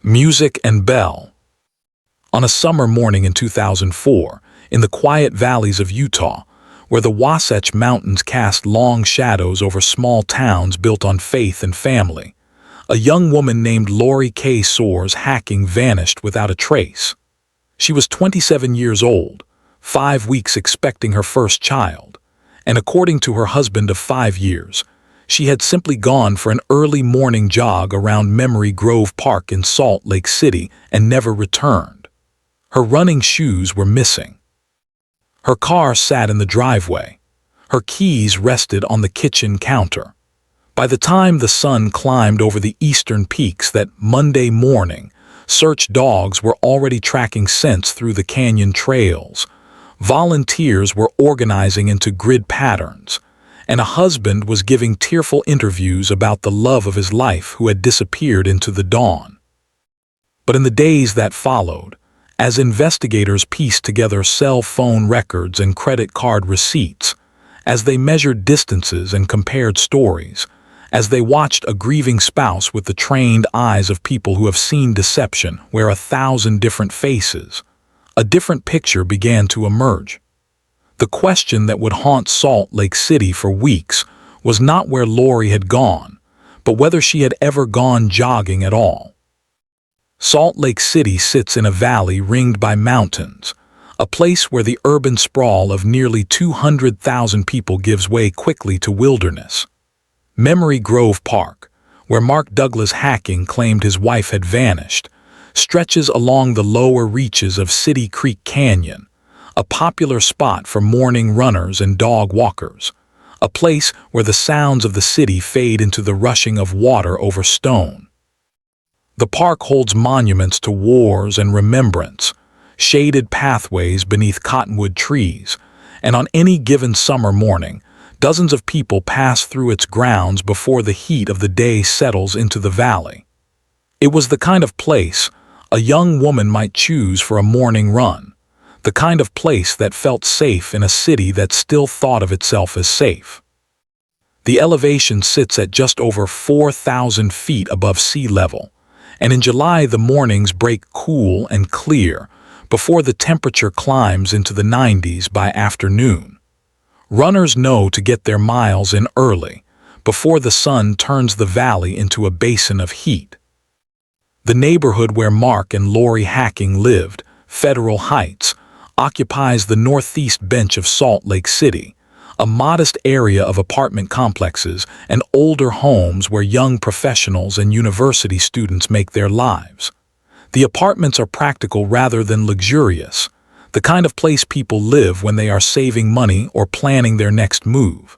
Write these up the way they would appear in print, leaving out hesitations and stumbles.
Music and Bell. On a summer morning in 2004, in the quiet valleys of Utah, where the Wasatch Mountains cast long shadows over small towns built on faith and family, a young woman named Lori K. Soares Hacking vanished without a trace. She was 27 years old, 5 weeks expecting her first child, and according to her husband of 5 years, she had simply gone for an early morning jog around Memory Grove Park in Salt Lake City and never returned. Her running shoes were missing. Her car sat in the driveway. Her keys rested on the kitchen counter. By the time the sun climbed over the eastern peaks that Monday morning, search dogs were already tracking scents through the canyon trails. Volunteers were organizing into grid patterns, and a husband was giving tearful interviews about the love of his life who had disappeared into the dawn. But in the days that followed, as investigators pieced together cell phone records and credit card receipts, as they measured distances and compared stories, as they watched a grieving spouse with the trained eyes of people who have seen deception wear 1,000 different faces, a different picture began to emerge. The question that would haunt Salt Lake City for weeks was not where Lori had gone, but whether she had ever gone jogging at all. Salt Lake City sits in a valley ringed by mountains, a place where the urban sprawl of nearly 200,000 people gives way quickly to wilderness. Memory Grove Park, where Mark Douglas Hacking claimed his wife had vanished, stretches along the lower reaches of City Creek Canyon, a popular spot for morning runners and dog walkers, a place where the sounds of the city fade into the rushing of water over stone. The park holds monuments to wars and remembrance, shaded pathways beneath cottonwood trees, and on any given summer morning, dozens of people pass through its grounds before the heat of the day settles into the valley. It was the kind of place a young woman might choose for a morning run, the kind of place that felt safe in a city that still thought of itself as safe. The elevation sits at just over 4,000 feet above sea level, and in July the mornings break cool and clear before the temperature climbs into the 90s by afternoon. Runners know to get their miles in early, before the sun turns the valley into a basin of heat. The neighborhood where Mark and Lori Hacking lived, Federal Heights, occupies the northeast bench of Salt Lake City, a modest area of apartment complexes and older homes where young professionals and university students make their lives. The apartments are practical rather than luxurious, the kind of place people live when they are saving money or planning their next move.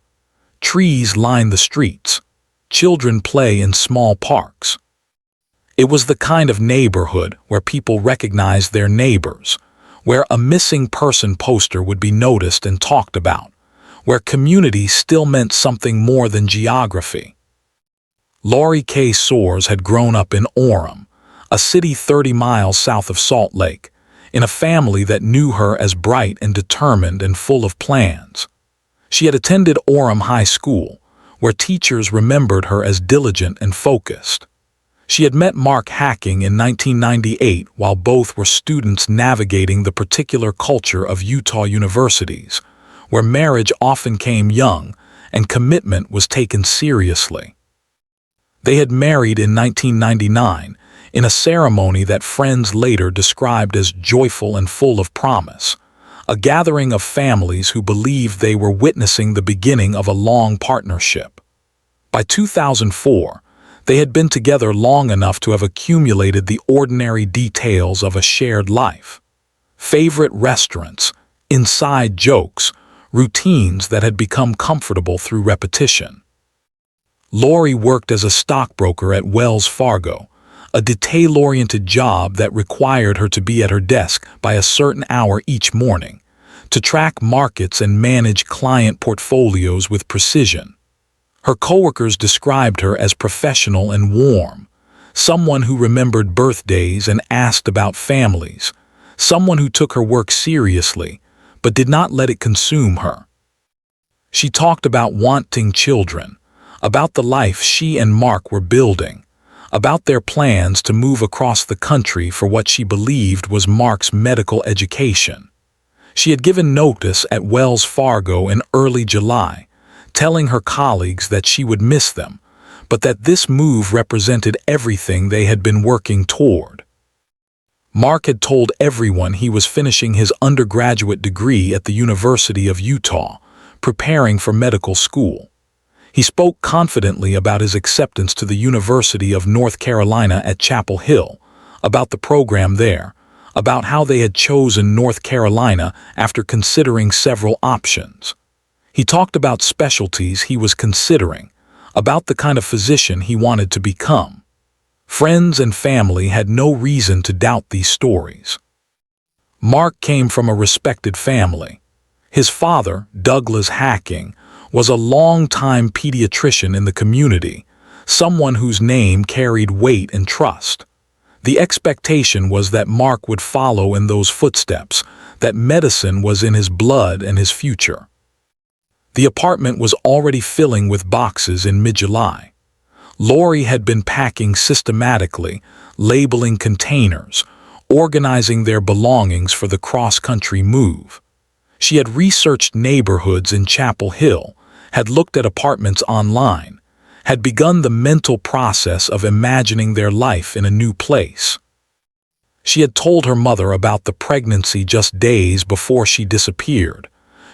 Trees line the streets. Children play in small parks. It was the kind of neighborhood where people recognized their neighbors, where a missing person poster would be noticed and talked about, where community still meant something more than geography. Lori K. Soares had grown up in Orem, a city 30 miles south of Salt Lake, in a family that knew her as bright and determined and full of plans. She had attended Orem High School, where teachers remembered her as diligent and focused. She had met Mark Hacking in 1998 while both were students navigating the particular culture of Utah universities, where marriage often came young and commitment was taken seriously. They had married in 1999 in a ceremony that friends later described as joyful and full of promise, a gathering of families who believed they were witnessing the beginning of a long partnership. By 2004, they had been together long enough to have accumulated the ordinary details of a shared life. Favorite restaurants, inside jokes, routines that had become comfortable through repetition. Lori worked as a stockbroker at Wells Fargo, a detail-oriented job that required her to be at her desk by a certain hour each morning, to track markets and manage client portfolios with precision. Her coworkers described her as professional and warm, someone who remembered birthdays and asked about families, someone who took her work seriously, but did not let it consume her. She talked about wanting children, about the life she and Mark were building, about their plans to move across the country for what she believed was Mark's medical education. She had given notice at Wells Fargo in early July, telling her colleagues that she would miss them, but that this move represented everything they had been working toward. Mark had told everyone he was finishing his undergraduate degree at the University of Utah, preparing for medical school. He spoke confidently about his acceptance to the University of North Carolina at Chapel Hill, about the program there, about how they had chosen North Carolina after considering several options. He talked about specialties he was considering, about the kind of physician he wanted to become. Friends and family had no reason to doubt these stories. Mark came from a respected family. His father, Douglas Hacking, was a long-time pediatrician in the community, someone whose name carried weight and trust. The expectation was that Mark would follow in those footsteps, that medicine was in his blood and his future. The apartment was already filling with boxes in mid-July. Lori had been packing systematically, labeling containers, organizing their belongings for the cross-country move. She had researched neighborhoods in Chapel Hill, had looked at apartments online, had begun the mental process of imagining their life in a new place. She had told her mother about the pregnancy just days before she disappeared,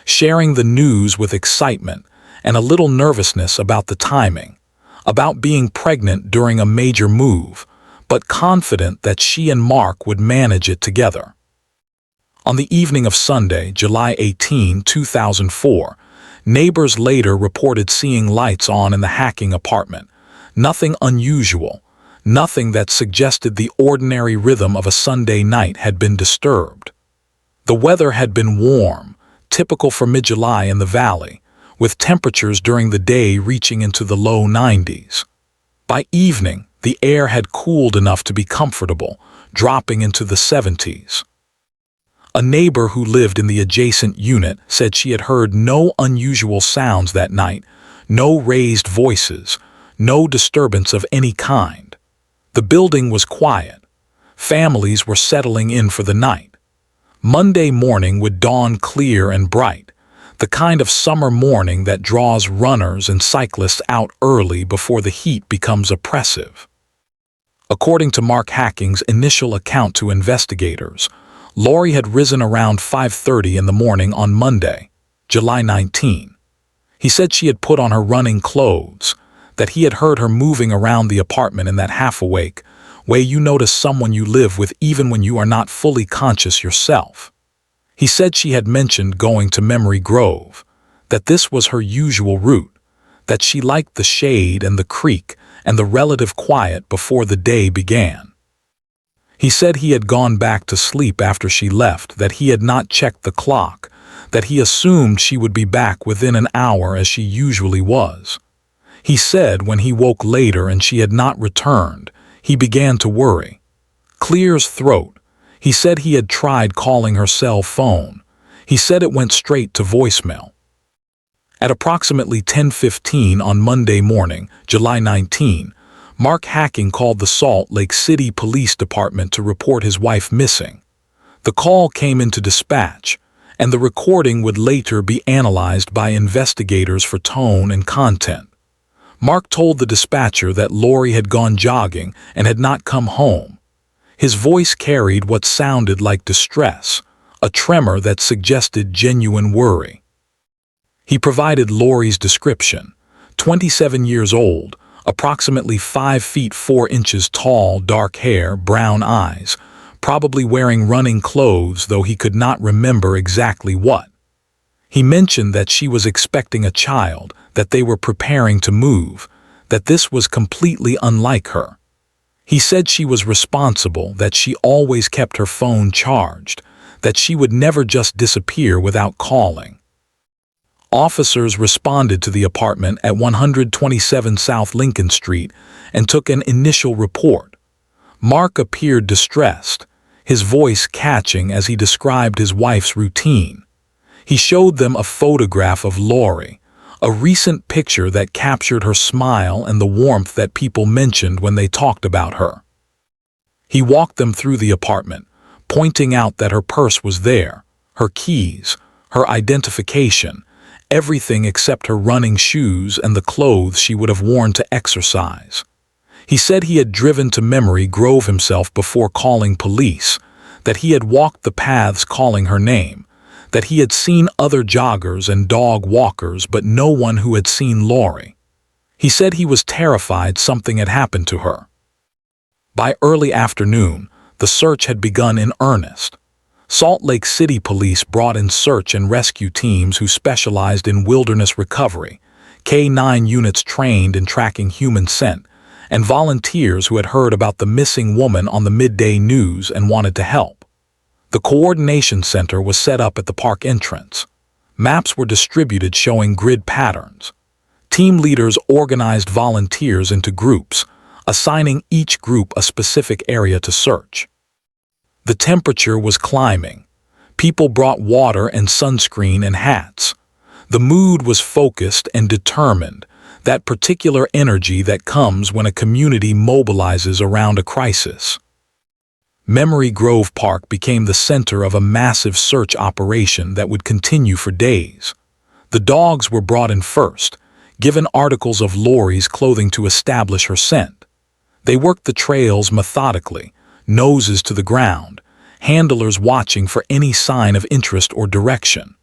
sharing the news with excitement and a little nervousness about the timing, about being pregnant during a major move, but confident that she and Mark would manage it together. On the evening of Sunday, July 18, 2004, neighbors later reported seeing lights on in the Hacking apartment. Nothing unusual, nothing that suggested the ordinary rhythm of a Sunday night had been disturbed. The weather had been warm, typical for mid-July in the valley, with temperatures during the day reaching into the low 90s. By evening, the air had cooled enough to be comfortable, dropping into the 70s. A neighbor who lived in the adjacent unit said she had heard no unusual sounds that night, no raised voices, no disturbance of any kind. The building was quiet. Families were settling in for the night. Monday morning would dawn clear and bright, the kind of summer morning that draws runners and cyclists out early before the heat becomes oppressive. According to Mark Hacking's initial account to investigators, Lori had risen around 5:30 in the morning on Monday, July 19. He said she had put on her running clothes, that he had heard her moving around the apartment in that half-awake way you notice someone you live with even when you are not fully conscious yourself. He said she had mentioned going to Memory Grove, that this was her usual route, that she liked the shade and the creek and the relative quiet before the day began. He said he had gone back to sleep after she left, that he had not checked the clock, that he assumed she would be back within an hour as she usually was. He said when he woke later and she had not returned, he began to worry. Clear's throat. He said he had tried calling her cell phone. He said it went straight to voicemail. At approximately 10:15 on Monday morning, July 19, Mark Hacking called the Salt Lake City Police Department to report his wife missing. The call came into dispatch, and the recording would later be analyzed by investigators for tone and content. Mark told the dispatcher that Lori had gone jogging and had not come home. His voice carried what sounded like distress, a tremor that suggested genuine worry. He provided Lori's description: 27 years old, approximately 5 feet 4 inches tall, dark hair, brown eyes, probably wearing running clothes, though he could not remember exactly what. He mentioned that she was expecting a child, that they were preparing to move, that this was completely unlike her. He said she was responsible, that she always kept her phone charged, that she would never just disappear without calling. Officers responded to the apartment at 127 South Lincoln Street and took an initial report. Mark appeared distressed, his voice catching as he described his wife's routine. He showed them a photograph of Lori, a recent picture that captured her smile and the warmth that people mentioned when they talked about her. He walked them through the apartment, pointing out that her purse was there, her keys, her identification, everything except her running shoes and the clothes she would have worn to exercise. He said he had driven to Memory Grove himself before calling police, that he had walked the paths calling her name, that he had seen other joggers and dog walkers but no one who had seen Lori. He said he was terrified something had happened to her. By early afternoon, the search had begun in earnest. Salt Lake City police brought in search and rescue teams who specialized in wilderness recovery, K-9 units trained in tracking human scent, and volunteers who had heard about the missing woman on the midday news and wanted to help. The coordination center was set up at the park entrance. Maps were distributed showing grid patterns. Team leaders organized volunteers into groups, assigning each group a specific area to search. The temperature was climbing. People brought water and sunscreen and hats. The mood was focused and determined, that particular energy that comes when a community mobilizes around a crisis. Memory Grove Park became the center of a massive search operation that would continue for days. The dogs were brought in first, given articles of Lori's clothing to establish her scent. They worked the trails methodically, noses to the ground, handlers watching for any sign of interest or direction.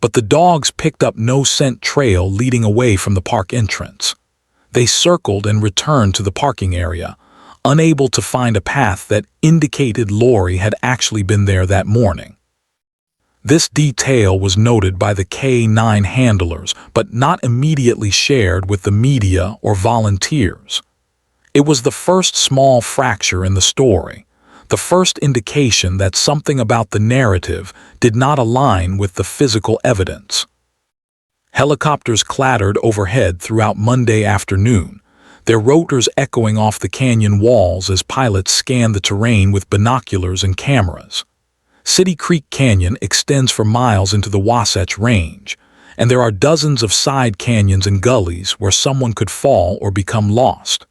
But the dogs picked up no scent trail leading away from the park entrance. They circled and returned to the parking area, unable to find a path that indicated Lori had actually been there that morning. This detail was noted by the K-9 handlers, but not immediately shared with the media or volunteers. It was the first small fracture in the story, the first indication that something about the narrative did not align with the physical evidence. Helicopters clattered overhead throughout Monday afternoon, their rotors echoing off the canyon walls as pilots scanned the terrain with binoculars and cameras. City Creek Canyon extends for miles into the Wasatch Range, and there are dozens of side canyons and gullies where someone could fall or become lost.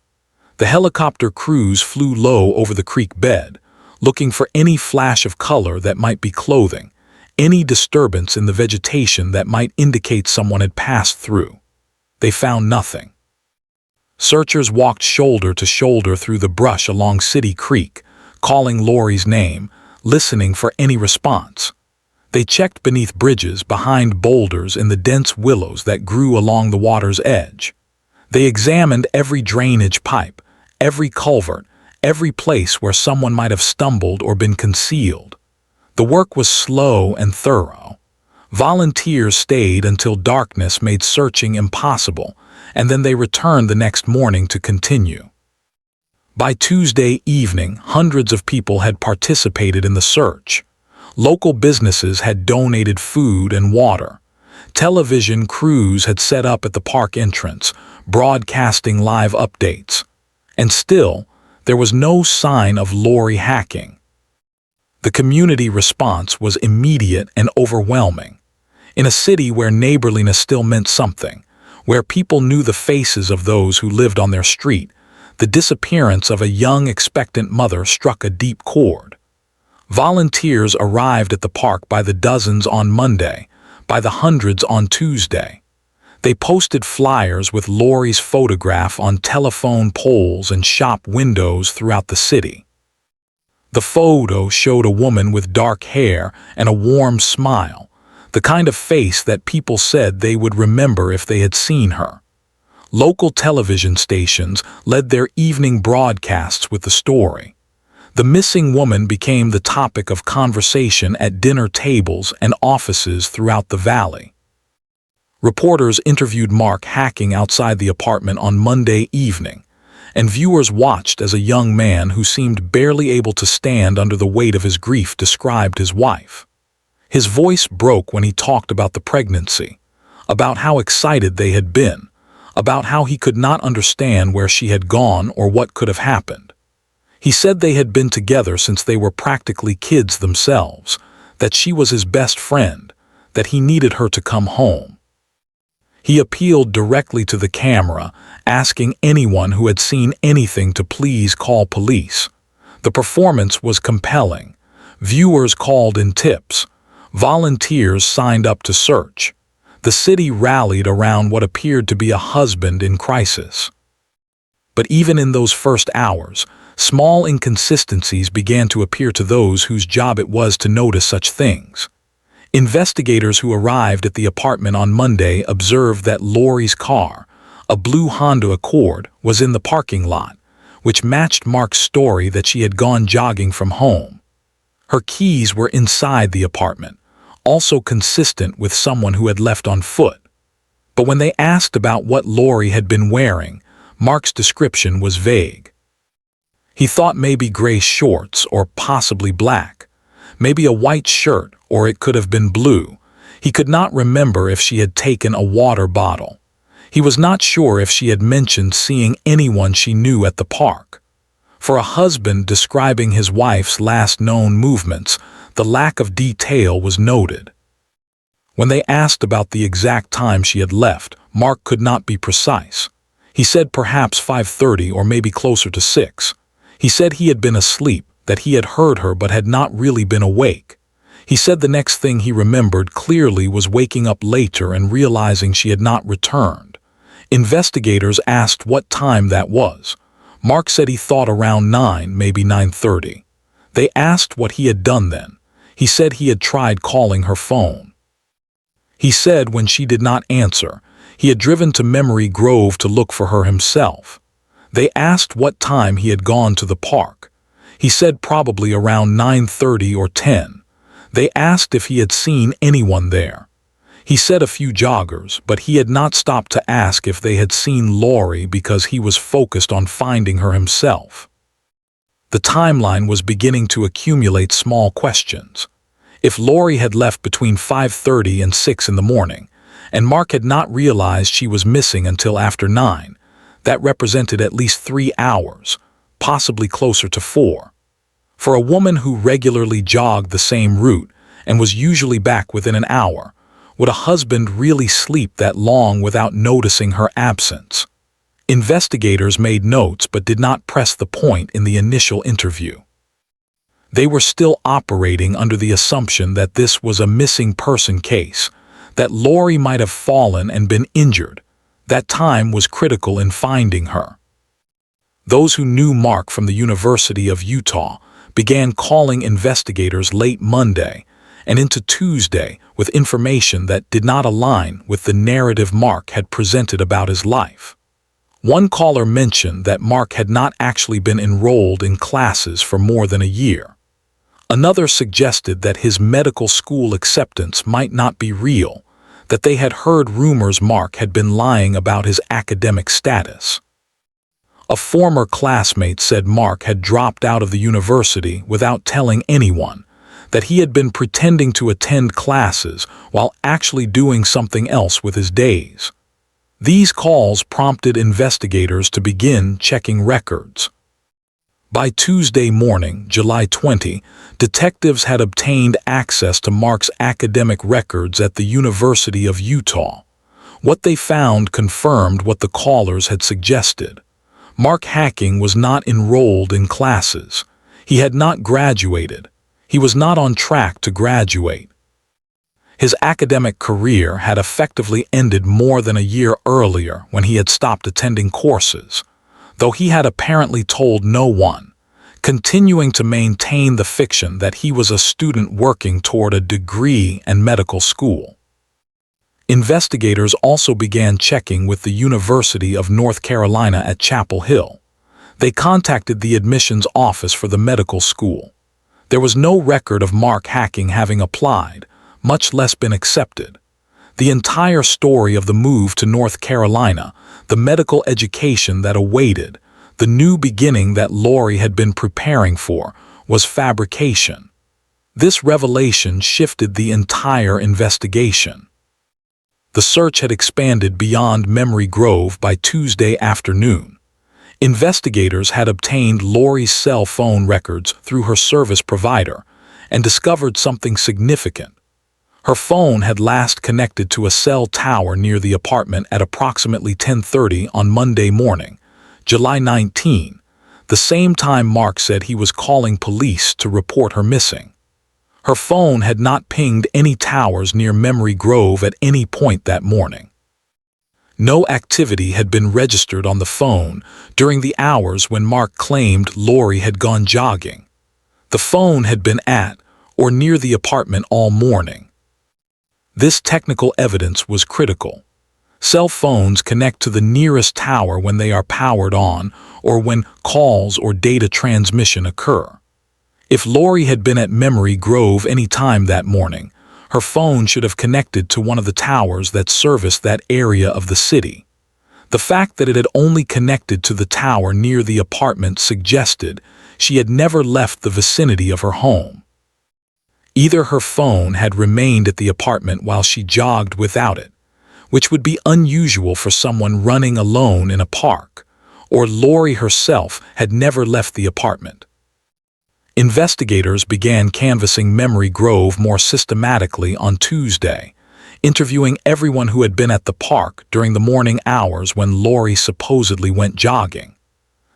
The helicopter crews flew low over the creek bed, looking for any flash of color that might be clothing, any disturbance in the vegetation that might indicate someone had passed through. They found nothing. Searchers walked shoulder to shoulder through the brush along City Creek, calling Lori's name, listening for any response. They checked beneath bridges, behind boulders, in the dense willows that grew along the water's edge. They examined every drainage pipe, every culvert, every place where someone might have stumbled or been concealed. The work was slow and thorough. Volunteers stayed until darkness made searching impossible, and then they returned the next morning to continue. By Tuesday evening, hundreds of people had participated in the search. Local businesses had donated food and water. Television crews had set up at the park entrance, broadcasting live updates. And still, there was no sign of Lori hacking. The community response was immediate and overwhelming. In a city where neighborliness still meant something, where people knew the faces of those who lived on their street, the disappearance of a young, expectant mother struck a deep chord. Volunteers arrived at the park by the dozens on Monday, by the hundreds on Tuesday. They posted flyers with Lori's photograph on telephone poles and shop windows throughout the city. The photo showed a woman with dark hair and a warm smile, the kind of face that people said they would remember if they had seen her. Local television stations led their evening broadcasts with the story. The missing woman became the topic of conversation at dinner tables and offices throughout the valley. Reporters interviewed Mark hacking outside the apartment on Monday evening, and viewers watched as a young man who seemed barely able to stand under the weight of his grief described his wife. His voice broke when he talked about the pregnancy, about how excited they had been, about how he could not understand where she had gone or what could have happened. He said they had been together since they were practically kids themselves, that she was his best friend, that he needed her to come home. He appealed directly to the camera, asking anyone who had seen anything to please call police. The performance was compelling. Viewers called in tips. Volunteers signed up to search. The city rallied around what appeared to be a husband in crisis. But even in those first hours, small inconsistencies began to appear to those whose job it was to notice such things. Investigators who arrived at the apartment on Monday observed that Lori's car, a blue Honda Accord, was in the parking lot, which matched Mark's story that she had gone jogging from home. Her keys were inside the apartment, also consistent with someone who had left on foot. But when they asked about what Lori had been wearing, Mark's description was vague. He thought maybe gray shorts or possibly black, maybe a white shirt, or it could have been blue. He could not remember if she had taken a water bottle. He was not sure if she had mentioned seeing anyone she knew at the park. For a husband describing his wife's last known movements, the lack of detail was noted. When they asked about the exact time she had left, Mark could not be precise. He said perhaps 5:30 or maybe closer to 6. He said he had been asleep, that he had heard her but had not really been awake. He said the next thing he remembered clearly was waking up later and realizing she had not returned. Investigators asked what time that was. Mark said he thought around 9, maybe 9:30. They asked what he had done then. He said he had tried calling her phone. He said when she did not answer, he had driven to Memory Grove to look for her himself. They asked what time he had gone to the park. He said probably around 9:30 or 10. They asked if he had seen anyone there. He said a few joggers, but he had not stopped to ask if they had seen Lori because he was focused on finding her himself. The timeline was beginning to accumulate small questions. If Lori had left between 5:30 and 6 in the morning, and Mark had not realized she was missing until after 9, that represented at least 3 hours, possibly closer to 4. For a woman who regularly jogged the same route and was usually back within an hour, would a husband really sleep that long without noticing her absence? Investigators made notes but did not press the point in the initial interview. They were still operating under the assumption that this was a missing person case, that Lori might have fallen and been injured. That time was critical in finding her. Those who knew Mark from the University of Utah began calling investigators late Monday and into Tuesday with information that did not align with the narrative Mark had presented about his life. One caller mentioned that Mark had not actually been enrolled in classes for more than a year. Another suggested that his medical school acceptance might not be real, that they had heard rumors Mark had been lying about his academic status. A former classmate said Mark had dropped out of the university without telling anyone, that he had been pretending to attend classes while actually doing something else with his days. These calls prompted investigators to begin checking records. By Tuesday morning, July 20, detectives had obtained access to Mark's academic records at the University of Utah. What they found confirmed what the callers had suggested. Mark Hacking was not enrolled in classes. He had not graduated. He was not on track to graduate. His academic career had effectively ended more than a year earlier when he had stopped attending courses, though he had apparently told no one, continuing to maintain the fiction that he was a student working toward a degree and medical school. Investigators also began checking with the University of North Carolina at Chapel Hill. They contacted the admissions office for the medical school. There was no record of Mark Hacking having applied, much less been accepted. The entire story of the move to North Carolina, the medical education that awaited, the new beginning that Lori had been preparing for, was fabrication. This revelation shifted the entire investigation. The search had expanded beyond Memory Grove by Tuesday afternoon. Investigators had obtained Lori's cell phone records through her service provider and discovered something significant. Her phone had last connected to a cell tower near the apartment at approximately 10:30 on Monday morning, July 19, the same time Mark said he was calling police to report her missing. Her phone had not pinged any towers near Memory Grove at any point that morning. No activity had been registered on the phone during the hours when Mark claimed Lori had gone jogging. The phone had been at or near the apartment all morning. This technical evidence was critical. Cell phones connect to the nearest tower when they are powered on or when calls or data transmission occur. If Lori had been at Memory Grove any time that morning, her phone should have connected to one of the towers that serviced that area of the city. The fact that it had only connected to the tower near the apartment suggested she had never left the vicinity of her home. Either her phone had remained at the apartment while she jogged without it, which would be unusual for someone running alone in a park, or Lori herself had never left the apartment. Investigators began canvassing Memory Grove more systematically on Tuesday, interviewing everyone who had been at the park during the morning hours when Lori supposedly went jogging.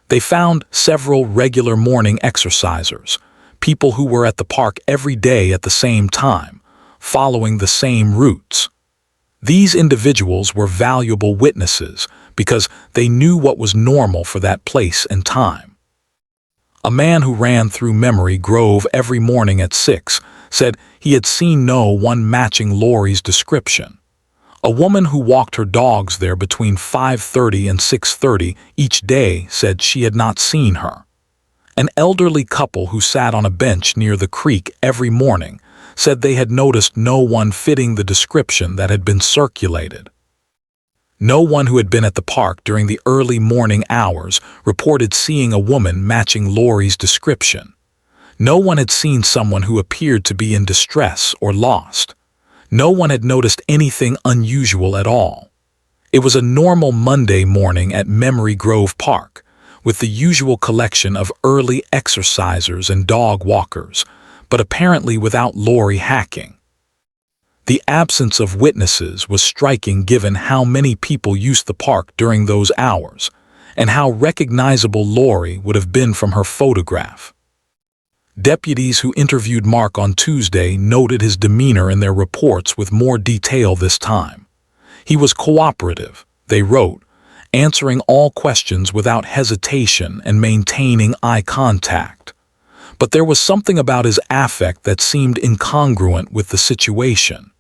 They found several regular morning exercisers, people who were at the park every day at the same time, following the same routes. These individuals were valuable witnesses because they knew what was normal for that place and time. A man who ran through Memory Grove every morning at 6 said he had seen no one matching Lori's description. A woman who walked her dogs there between 5:30 and 6:30 each day said she had not seen her. An elderly couple who sat on a bench near the creek every morning said they had noticed no one fitting the description that had been circulated. No one who had been at the park during the early morning hours reported seeing a woman matching Lori's description. No one had seen someone who appeared to be in distress or lost. No one had noticed anything unusual at all. It was a normal Monday morning at Memory Grove Park, with the usual collection of early exercisers and dog walkers, but apparently without Lori hacking. The absence of witnesses was striking given how many people used the park during those hours, and how recognizable Lori would have been from her photograph. Deputies who interviewed Mark on Tuesday noted his demeanor in their reports with more detail this time. He was cooperative, they wrote, answering all questions without hesitation and maintaining eye contact. But there was something about his affect that seemed incongruent with the situation.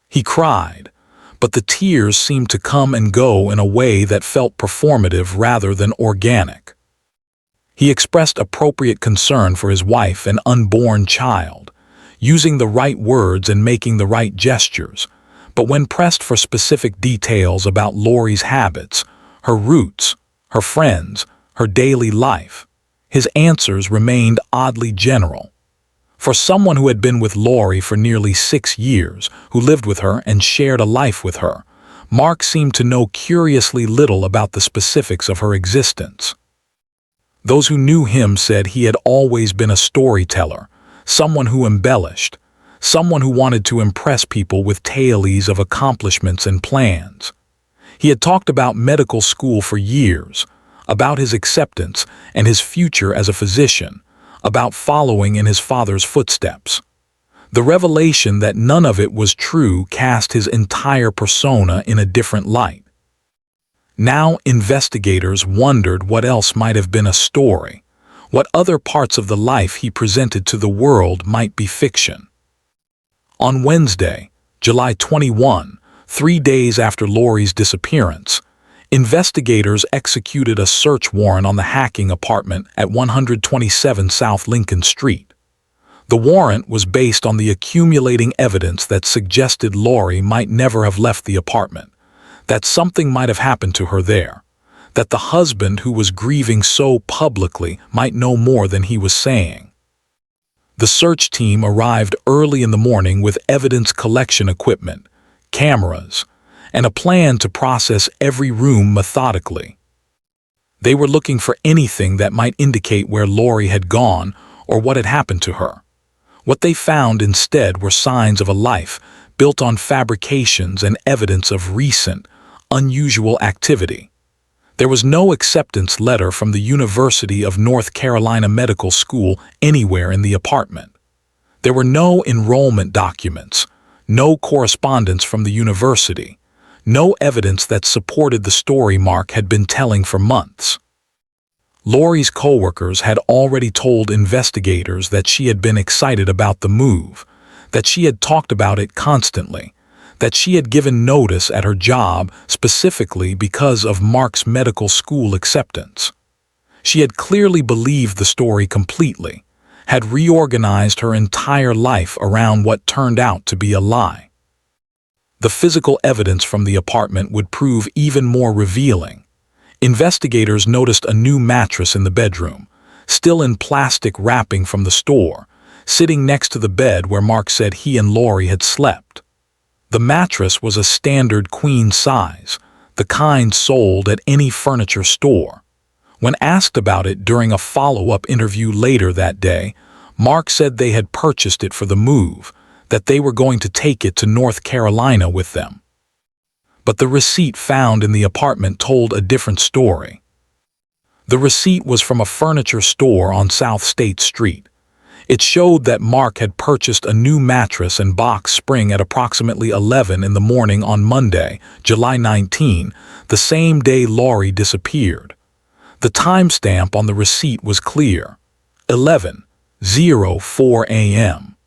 He cried, but the tears seemed to come and go in a way that felt performative rather than organic. He expressed appropriate concern for his wife and unborn child, using the right words and making the right gestures, but when pressed for specific details about Lori's habits, her roots, her friends, her daily life, his answers remained oddly general. For someone who had been with Lori for nearly 6 years, who lived with her and shared a life with her, Mark seemed to know curiously little about the specifics of her existence. Those who knew him said he had always been a storyteller, someone who embellished, someone who wanted to impress people with tales of accomplishments and plans. He had talked about medical school for years, about his acceptance and his future as a physician, about following in his father's footsteps. The revelation that none of it was true cast his entire persona in a different light. Now investigators wondered what else might have been a story, what other parts of the life he presented to the world might be fiction. On Wednesday, July 21, 3 days after Lori's disappearance, investigators executed a search warrant on the hacking apartment at 127 South Lincoln Street. The warrant was based on the accumulating evidence that suggested Lori might never have left the apartment, that something might have happened to her there, that the husband who was grieving so publicly might know more than he was saying. The search team arrived early in the morning with evidence collection equipment, cameras, and a plan to process every room methodically. They were looking for anything that might indicate where Lori had gone or what had happened to her. What they found instead were signs of a life built on fabrications and evidence of recent, unusual activity. There was no acceptance letter from the University of North Carolina Medical School anywhere in the apartment. There were no enrollment documents, no correspondence from the university, no evidence that supported the story Mark had been telling for months. Lori's coworkers had already told investigators that she had been excited about the move, that she had talked about it constantly, that she had given notice at her job specifically because of Mark's medical school acceptance. She had clearly believed the story completely, had reorganized her entire life around what turned out to be a lie. The physical evidence from the apartment would prove even more revealing. Investigators noticed a new mattress in the bedroom, still in plastic wrapping from the store, sitting next to the bed where Mark said he and Lori had slept. The mattress was a standard queen size, the kind sold at any furniture store. When asked about it during a follow-up interview later that day, Mark said they had purchased it for the move, that they were going to take it to North Carolina with them. But the receipt found in the apartment told a different story. The receipt was from a furniture store on South State Street. It showed that Mark had purchased a new mattress and box spring at approximately 11 in the morning on Monday, July 19, the same day Lori disappeared. The timestamp on the receipt was clear: 11:04 a.m.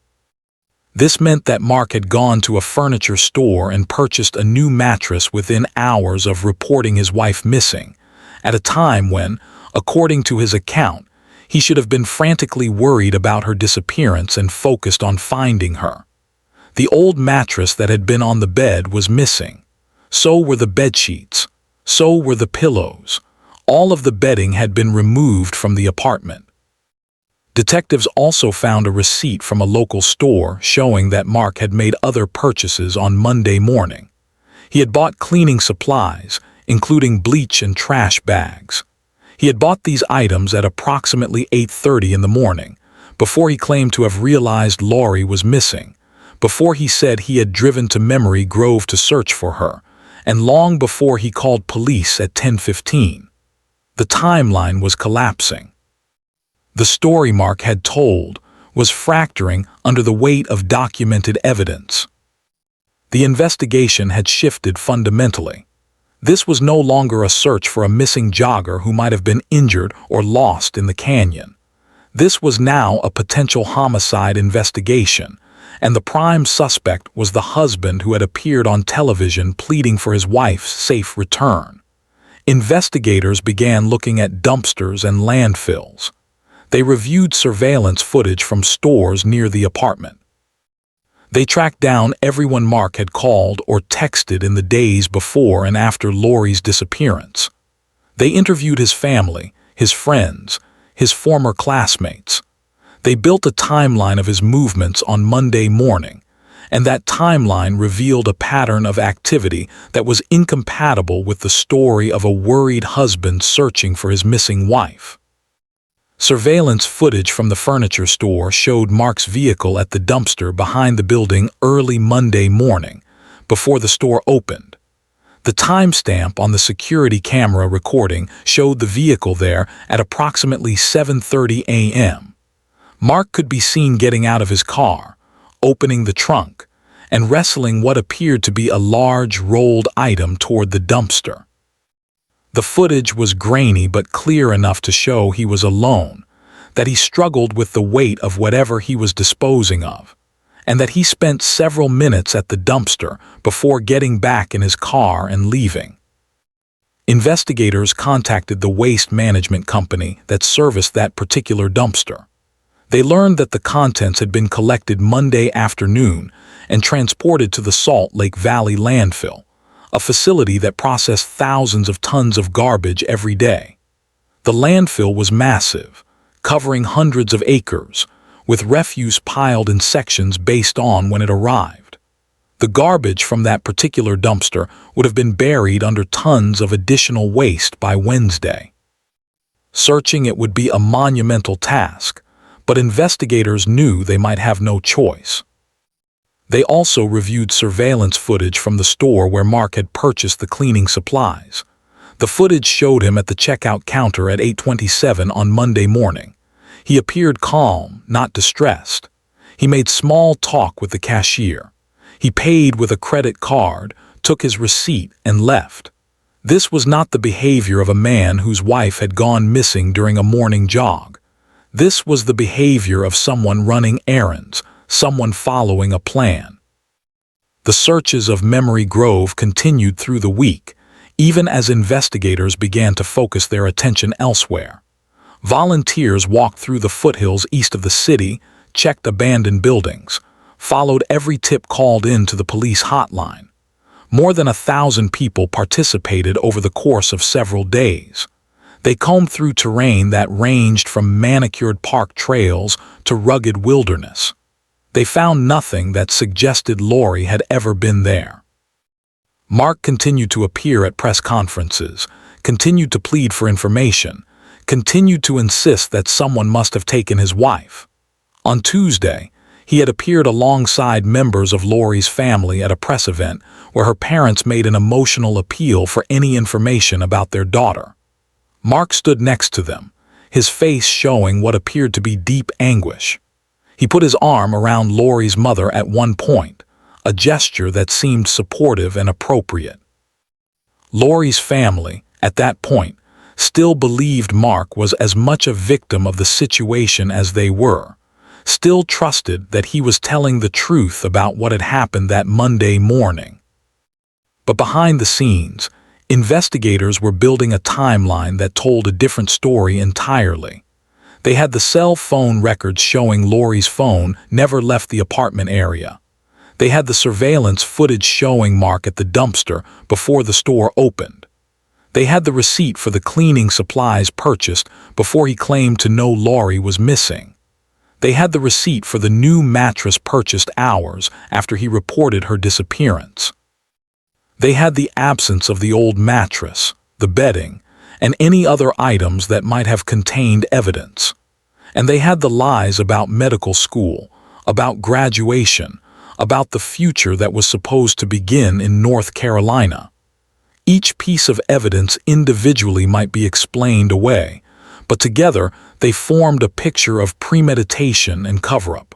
This meant that Mark had gone to a furniture store and purchased a new mattress within hours of reporting his wife missing, at a time when, according to his account, he should have been frantically worried about her disappearance and focused on finding her. The old mattress that had been on the bed was missing. So were the bedsheets. So were the pillows. All of the bedding had been removed from the apartment. Detectives also found a receipt from a local store showing that Mark had made other purchases on Monday morning. He had bought cleaning supplies, including bleach and trash bags. He had bought these items at approximately 8:30 in the morning, before he claimed to have realized Lori was missing, before he said he had driven to Memory Grove to search for her, and long before he called police at 10:15. The timeline was collapsing. The story Mark had told was fracturing under the weight of documented evidence. The investigation had shifted fundamentally. This was no longer a search for a missing jogger who might have been injured or lost in the canyon. This was now a potential homicide investigation, and the prime suspect was the husband who had appeared on television pleading for his wife's safe return. Investigators began looking at dumpsters and landfills. They reviewed surveillance footage from stores near the apartment. They tracked down everyone Mark had called or texted in the days before and after Lori's disappearance. They interviewed his family, his friends, his former classmates. They built a timeline of his movements on Monday morning, and that timeline revealed a pattern of activity that was incompatible with the story of a worried husband searching for his missing wife. Surveillance footage from the furniture store showed Mark's vehicle at the dumpster behind the building early Monday morning, before the store opened. The timestamp on the security camera recording showed the vehicle there at approximately 7:30 a.m. Mark could be seen getting out of his car, opening the trunk, and wrestling what appeared to be a large rolled item toward the dumpster. The footage was grainy but clear enough to show he was alone, that he struggled with the weight of whatever he was disposing of, and that he spent several minutes at the dumpster before getting back in his car and leaving. Investigators contacted the waste management company that serviced that particular dumpster. They learned that the contents had been collected Monday afternoon and transported to the Salt Lake Valley landfill, a facility that processed thousands of tons of garbage every day. The landfill was massive, covering hundreds of acres, with refuse piled in sections based on when it arrived. The garbage from that particular dumpster would have been buried under tons of additional waste by Wednesday. Searching it would be a monumental task, but investigators knew they might have no choice. They also reviewed surveillance footage from the store where Mark had purchased the cleaning supplies. The footage showed him at the checkout counter at 8:27 on Monday morning. He appeared calm, not distressed. He made small talk with the cashier. He paid with a credit card, took his receipt, and left. This was not the behavior of a man whose wife had gone missing during a morning jog. This was the behavior of someone running errands, someone following a plan. The searches of Memory Grove continued through the week, even as investigators began to focus their attention elsewhere. Volunteers walked through the foothills east of the city, checked abandoned buildings, followed every tip called in to the police hotline. More than 1,000 people participated over the course of several days. They combed through terrain that ranged from manicured park trails to rugged wilderness. They found nothing that suggested Lori had ever been there. Mark continued to appear at press conferences, continued to plead for information, continued to insist that someone must have taken his wife. On Tuesday, he had appeared alongside members of Lori's family at a press event where her parents made an emotional appeal for any information about their daughter. Mark stood next to them, his face showing what appeared to be deep anguish. He put his arm around Lori's mother at one point, a gesture that seemed supportive and appropriate. Lori's family, at that point, still believed Mark was as much a victim of the situation as they were, still trusted that he was telling the truth about what had happened that Monday morning. But behind the scenes, investigators were building a timeline that told a different story entirely. They had the cell phone records showing Lori's phone never left the apartment area. They had the surveillance footage showing Mark at the dumpster before the store opened. They had the receipt for the cleaning supplies purchased before he claimed to know Lori was missing. They had the receipt for the new mattress purchased hours after he reported her disappearance. They had the absence of the old mattress, the bedding, and any other items that might have contained evidence. And they had the lies about medical school, about graduation, about the future that was supposed to begin in North Carolina. Each piece of evidence individually might be explained away, but together they formed a picture of premeditation and cover-up.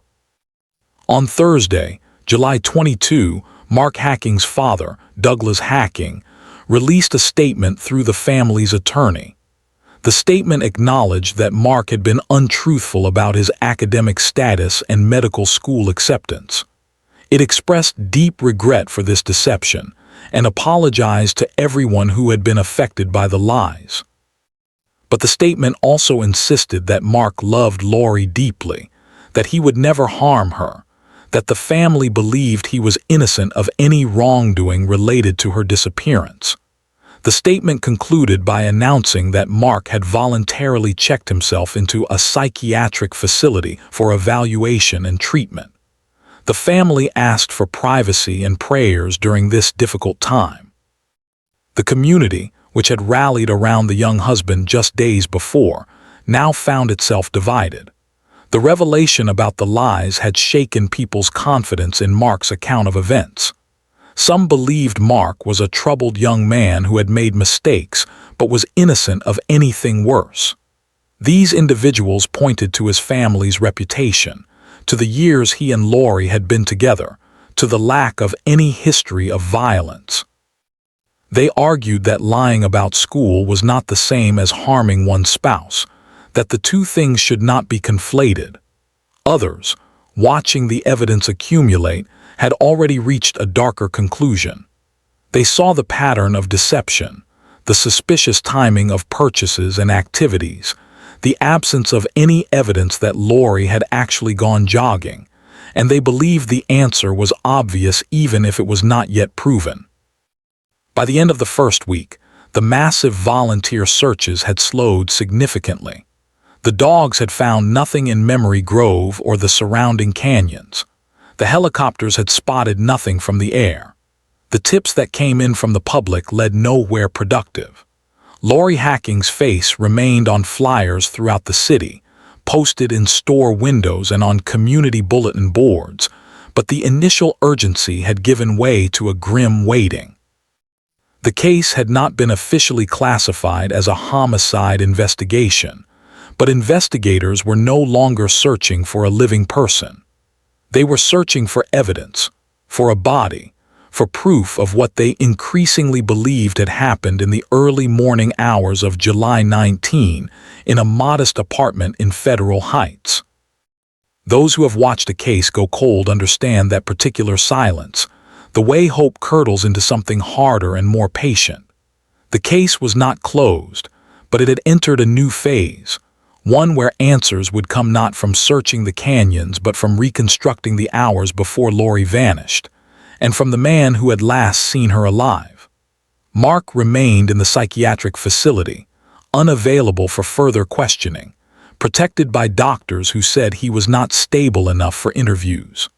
On Thursday, July 22, Mark Hacking's father, Douglas Hacking, released a statement through the family's attorney. The statement acknowledged that Mark had been untruthful about his academic status and medical school acceptance. It expressed deep regret for this deception and apologized to everyone who had been affected by the lies. But the statement also insisted that Mark loved Lori deeply, that he would never harm her, that the family believed he was innocent of any wrongdoing related to her disappearance. The statement concluded by announcing that Mark had voluntarily checked himself into a psychiatric facility for evaluation and treatment. The family asked for privacy and prayers during this difficult time. The community, which had rallied around the young husband just days before, now found itself divided. The revelation about the lies had shaken people's confidence in Mark's account of events. Some believed Mark was a troubled young man who had made mistakes but was innocent of anything worse. These individuals pointed to his family's reputation, to the years he and Lori had been together, to the lack of any history of violence. They argued that lying about school was not the same as harming one's spouse, that the two things should not be conflated. Others, watching the evidence accumulate, had already reached a darker conclusion. They saw the pattern of deception, the suspicious timing of purchases and activities, the absence of any evidence that Lori had actually gone jogging, and they believed the answer was obvious even if it was not yet proven. By the end of the first week, the massive volunteer searches had slowed significantly. The dogs had found nothing in Memory Grove or the surrounding canyons. The helicopters had spotted nothing from the air. The tips that came in from the public led nowhere productive. Lori Hacking's face remained on flyers throughout the city, posted in store windows and on community bulletin boards, but the initial urgency had given way to a grim waiting. The case had not been officially classified as a homicide investigation, but investigators were no longer searching for a living person. They were searching for evidence, for a body, for proof of what they increasingly believed had happened in the early morning hours of July 19 in a modest apartment in Federal Heights. Those who have watched a case go cold understand that particular silence, the way hope curdles into something harder and more patient. The case was not closed, but it had entered a new phase, one where answers would come not from searching the canyons but from reconstructing the hours before Lori vanished, and from the man who had last seen her alive. Mark remained in the psychiatric facility, unavailable for further questioning, protected by doctors who said he was not stable enough for interviews.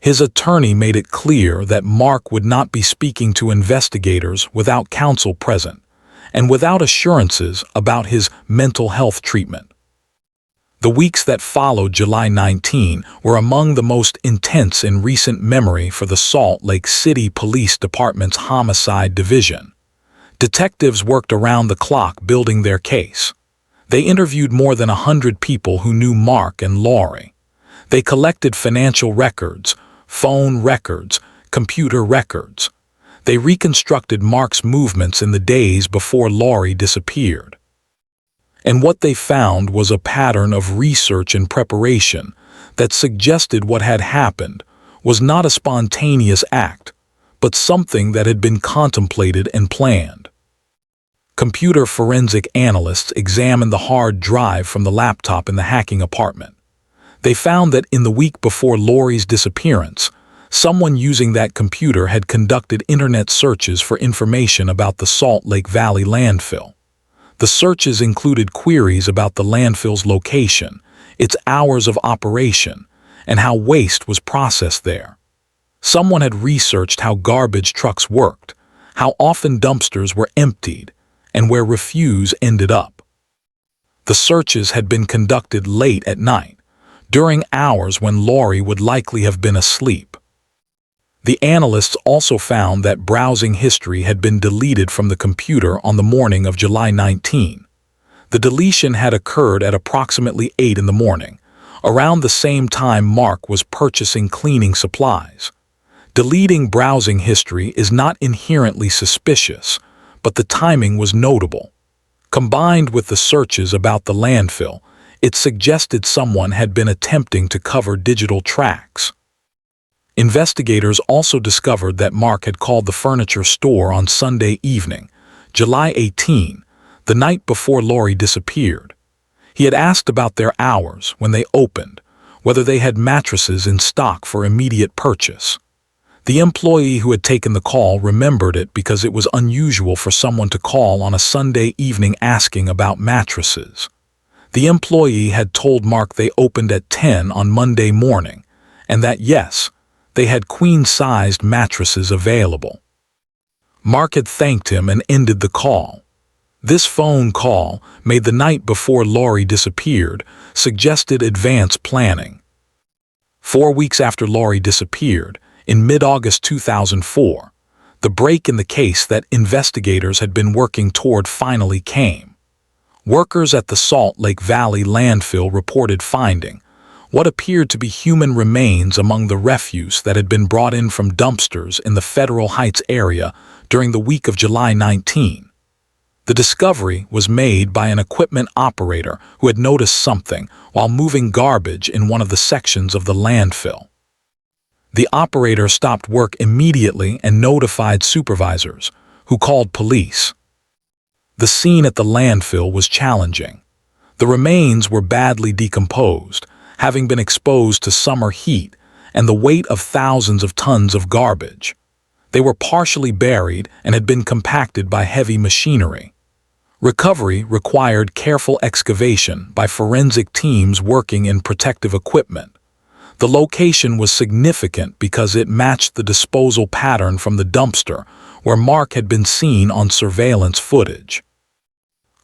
His attorney made it clear that Mark would not be speaking to investigators without counsel present, and without assurances about his mental health treatment. The weeks that followed July 19 were among the most intense in recent memory for the Salt Lake City Police Department's Homicide Division. Detectives worked around the clock building their case. They interviewed more than 100 people who knew Mark and Lori. They collected financial records, phone records, computer records. They reconstructed Mark's movements in the days before Lori disappeared. And what they found was a pattern of research and preparation that suggested what had happened was not a spontaneous act, but something that had been contemplated and planned. Computer forensic analysts examined the hard drive from the laptop in the hacking apartment. They found that in the week before Lori's disappearance, someone using that computer had conducted internet searches for information about the Salt Lake Valley landfill. The searches included queries about the landfill's location, its hours of operation, and how waste was processed there. Someone had researched how garbage trucks worked, how often dumpsters were emptied, and where refuse ended up. The searches had been conducted late at night, during hours when Lori would likely have been asleep. The analysts also found that browsing history had been deleted from the computer on the morning of July 19. The deletion had occurred at approximately 8 in the morning, around the same time Mark was purchasing cleaning supplies. Deleting browsing history is not inherently suspicious, but the timing was notable. Combined with the searches about the landfill, it suggested someone had been attempting to cover digital tracks. Investigators also discovered that Mark had called the furniture store on Sunday evening, July 18, the night before Lori disappeared. He had asked about their hours when they opened, whether they had mattresses in stock for immediate purchase. The employee who had taken the call remembered it because it was unusual for someone to call on a Sunday evening asking about mattresses. The employee had told Mark they opened at 10 on Monday morning, and that yes, they had queen-sized mattresses available. Mark had thanked him and ended the call. This phone call, made the night before Lori disappeared, suggested advanced planning. 4 weeks after Lori disappeared, in mid-August 2004, the break in the case that investigators had been working toward finally came. Workers at the Salt Lake Valley landfill reported finding what appeared to be human remains among the refuse that had been brought in from dumpsters in the Federal Heights area during the week of July 19. The discovery was made by an equipment operator who had noticed something while moving garbage in one of the sections of the landfill. The operator stopped work immediately and notified supervisors, who called police. The scene at the landfill was challenging. The remains were badly decomposed, having been exposed to summer heat and the weight of thousands of tons of garbage. They were partially buried and had been compacted by heavy machinery. Recovery required careful excavation by forensic teams working in protective equipment. The location was significant because it matched the disposal pattern from the dumpster where Mark had been seen on surveillance footage.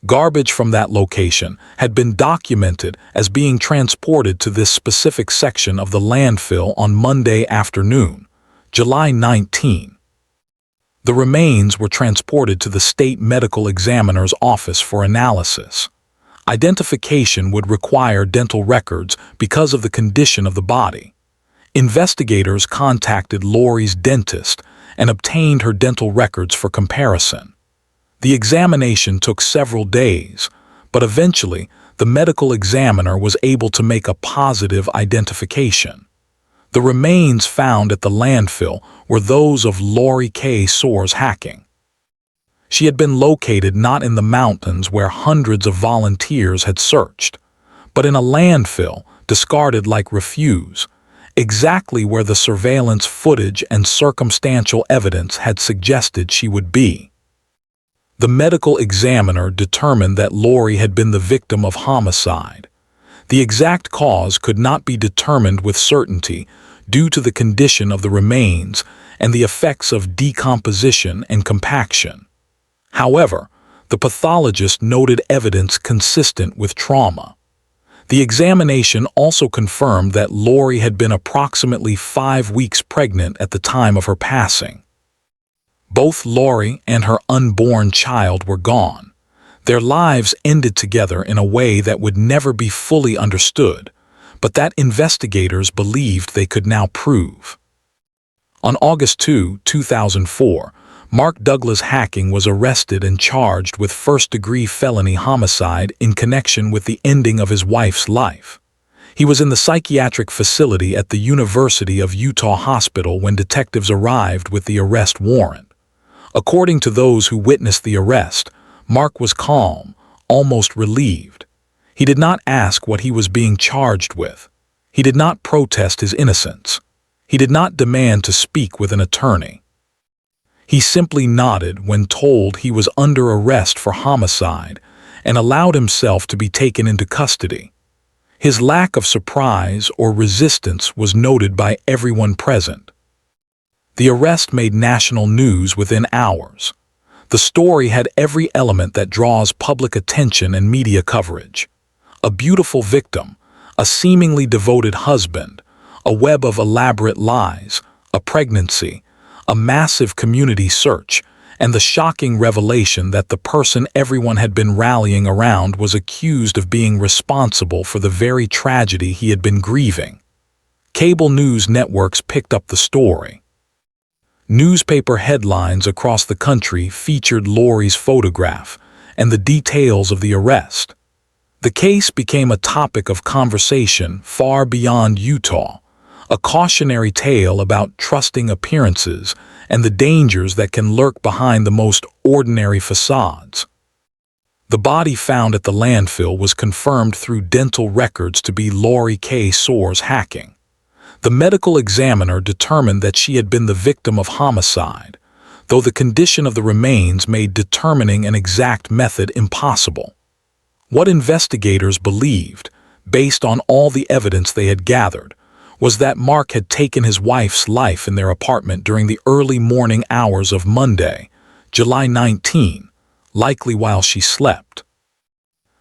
Garbage from that location had been documented as being transported to this specific section of the landfill on Monday afternoon, July 19. The remains were transported to the state medical examiner's office for analysis. Identification would require dental records because of the condition of the body. Investigators contacted Lori's dentist and obtained her dental records for comparison. The examination took several days, but eventually the medical examiner was able to make a positive identification. The remains found at the landfill were those of Lori K. Soares Hacking. She had been located not in the mountains where hundreds of volunteers had searched, but in a landfill discarded like refuse, exactly where the surveillance footage and circumstantial evidence had suggested she would be. The medical examiner determined that Lori had been the victim of homicide. The exact cause could not be determined with certainty due to the condition of the remains and the effects of decomposition and compaction. However, the pathologist noted evidence consistent with trauma. The examination also confirmed that Lori had been approximately 5 weeks pregnant at the time of her passing. Both Lori and her unborn child were gone. Their lives ended together in a way that would never be fully understood, but that investigators believed they could now prove. On August 2, 2004, Mark Douglas Hacking was arrested and charged with first-degree felony homicide in connection with the ending of his wife's life. He was in the psychiatric facility at the University of Utah Hospital when detectives arrived with the arrest warrant. According to those who witnessed the arrest, Mark was calm, almost relieved. He did not ask what he was being charged with. He did not protest his innocence. He did not demand to speak with an attorney. He simply nodded when told he was under arrest for homicide and allowed himself to be taken into custody. His lack of surprise or resistance was noted by everyone present. The arrest made national news within hours. The story had every element that draws public attention and media coverage. A beautiful victim, a seemingly devoted husband, a web of elaborate lies, a pregnancy, a massive community search, and the shocking revelation that the person everyone had been rallying around was accused of being responsible for the very tragedy he had been grieving. Cable news networks picked up the story. Newspaper headlines across the country featured Lori's photograph and the details of the arrest. The case became a topic of conversation far beyond Utah, a cautionary tale about trusting appearances and the dangers that can lurk behind the most ordinary facades. The body found at the landfill was confirmed through dental records to be Lori K. Soares Hacking. The medical examiner determined that she had been the victim of homicide, though the condition of the remains made determining an exact method impossible. What investigators believed, based on all the evidence they had gathered, was that Mark had taken his wife's life in their apartment during the early morning hours of Monday, July 19, likely while she slept.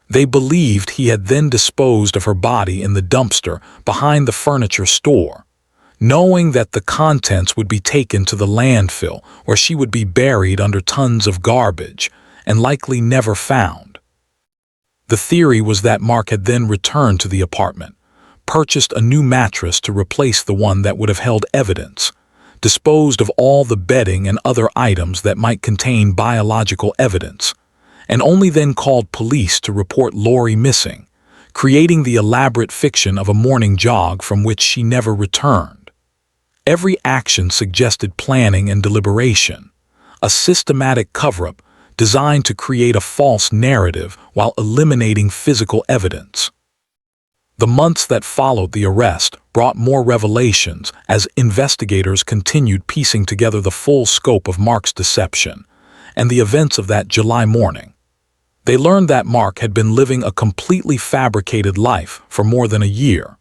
They believed he had then disposed of her body in the dumpster behind the furniture store, knowing that the contents would be taken to the landfill where she would be buried under tons of garbage and likely never found. The theory was that Mark had then returned to the apartment, purchased a new mattress to replace the one that would have held evidence, disposed of all the bedding and other items that might contain biological evidence, and only then called police to report Lori missing, creating the elaborate fiction of a morning jog from which she never returned. Every action suggested planning and deliberation, a systematic cover-up designed to create a false narrative while eliminating physical evidence. The months that followed the arrest brought more revelations as investigators continued piecing together the full scope of Mark's deception and the events of that July morning. They learned that Mark had been living a completely fabricated life for more than a year,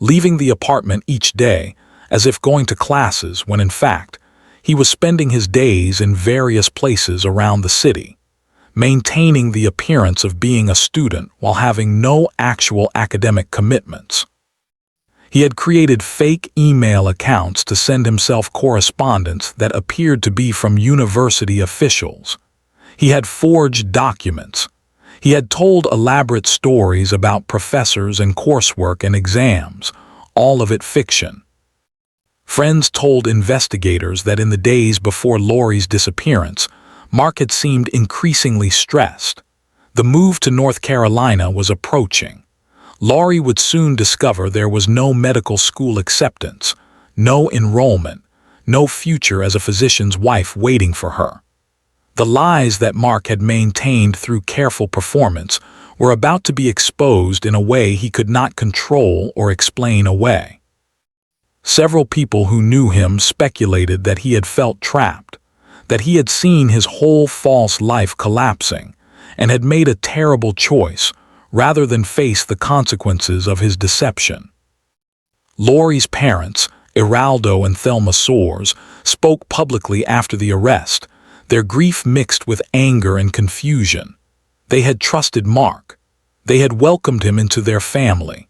leaving the apartment each day as if going to classes when in fact he was spending his days in various places around the city, maintaining the appearance of being a student while having no actual academic commitments. He had created fake email accounts to send himself correspondence that appeared to be from university officials. He had forged documents. He had told elaborate stories about professors and coursework and exams, all of it fiction. Friends told investigators that in the days before Lori's disappearance, Mark had seemed increasingly stressed. The move to North Carolina was approaching. Lori would soon discover there was no medical school acceptance, no enrollment, no future as a physician's wife waiting for her. The lies that Mark had maintained through careful performance were about to be exposed in a way he could not control or explain away. Several people who knew him speculated that he had felt trapped, that he had seen his whole false life collapsing, and had made a terrible choice rather than face the consequences of his deception. Lori's parents, Eraldo and Thelma Soares, spoke publicly after the arrest, their grief mixed with anger and confusion. They had trusted Mark. They had welcomed him into their family.